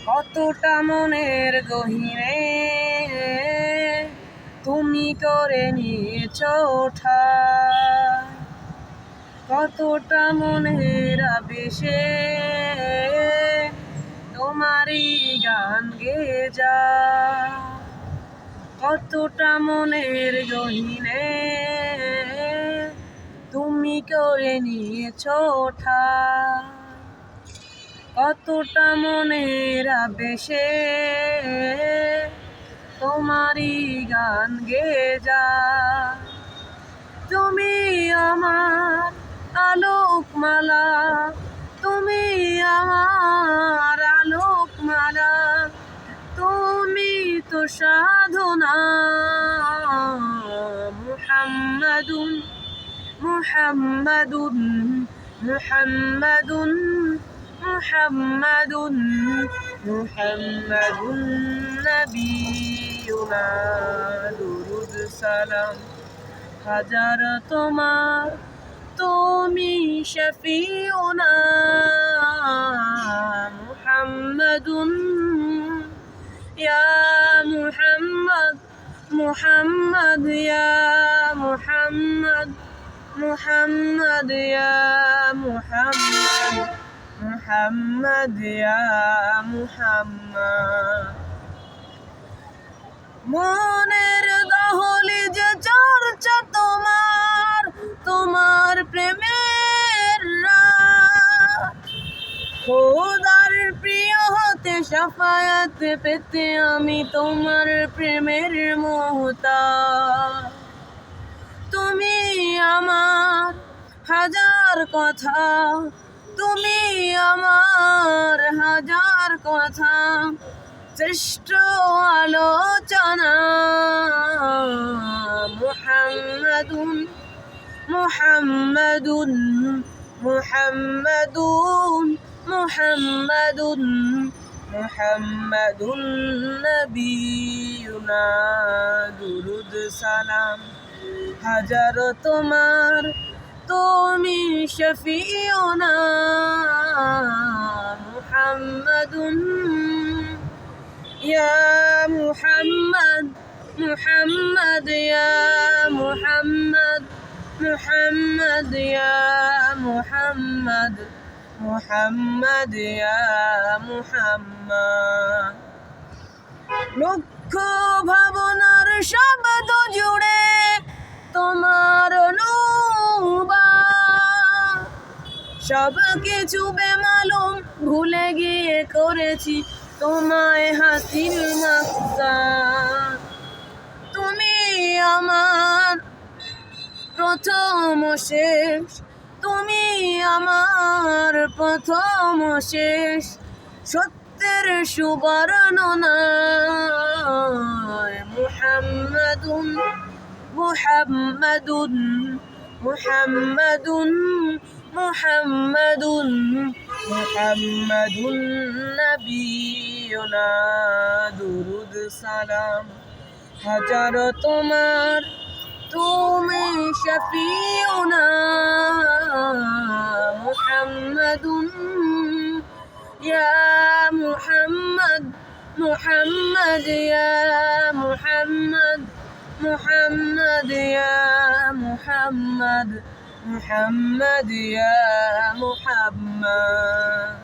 কতটা মনের গহীনে তুমি করে নিয়েছো ঠাই, কতটা মনের আবেশে তোমারই গান গেয়ে যায়, কতটা মনের গহীনে তুমি করে নিয়েছো ঠাই, কতটা মনের আবেশে তোমারই গান গেয়ে যায়। তুমি আমার আলোকমালা, তুমি আমার আলোকমালা, তুমি তো সাধনা। মুহাম্মাদুন মুহাম্মাদুন মুহাম্মাদুন মুহাম্মাদুন মুহাম্মাদুন নবিয়ুনা, দুরুদ সালাম হাজার তোমার, তুমি শফিউনা। মুহাম্মাদুন ইয়া মুহাম্মদ, মুহাম্মদ ইয়া মুহাম্মদ, মুহাম্মদ ইয়া মুহাম্মদ, মুহাম্মদ ইয়া মুহাম্মদ। মনের দহলিজে চর্চা তোমার, তোমার প্রেমের রাত, খোদার প্রিয় হতে শাফায়াত পেতে আমি তোমার প্রেমের মুহতাজ। তুমি আমার হাজার কথা, তুমি আমার হাজার কথা, শ্রেষ্ঠ আলোচনা। মুহাম্মাদুন মুহাম্মাদুন মুহাম্মাদুন মুহাম্মাদুন মুহাম্মাদুন নবিয়ুনা, দুরুদ সালাম হাজার তোমার, তুমি শফিউনা। মুহাম্মাদুন ইয়া মুহাম্মদ, মুহাম্মদ ইয়া মুহাম্মদ, মুহাম্মদ ইয়া মুহাম্মদ, মুহাম্মদ ইয়া মুহাম্মদ। লক্ষ ভাবনার শব্দ জুড়ে তোমার অনুবাদ, সব কিছু বেমালুম ভুলে গিয়ে করেছি তোমায় হাসিল মাকসাদ। তুমি আমার প্রথম শেষ, তুমি আমার প্রথম শেষ, সত্যের সুবর্ণনা। মুহাম্মাদুন মুহাম্মাদুন মুহাম্মাদুন মুহাম্মাদুন মুহাম্মাদুন নবিয়ুনা, দুরুদ সালাম হাজার তোমার, তুমি শফিউনা। মুহাম্মাদুন ইয়া মুহাম্মদ, মুহাম্মদ ইয়া মুহাম্মদ, মুহাম্মদ ইয়া মুহাম্মদ, মুহাম্মদ ইয়া মুহাম্মদ।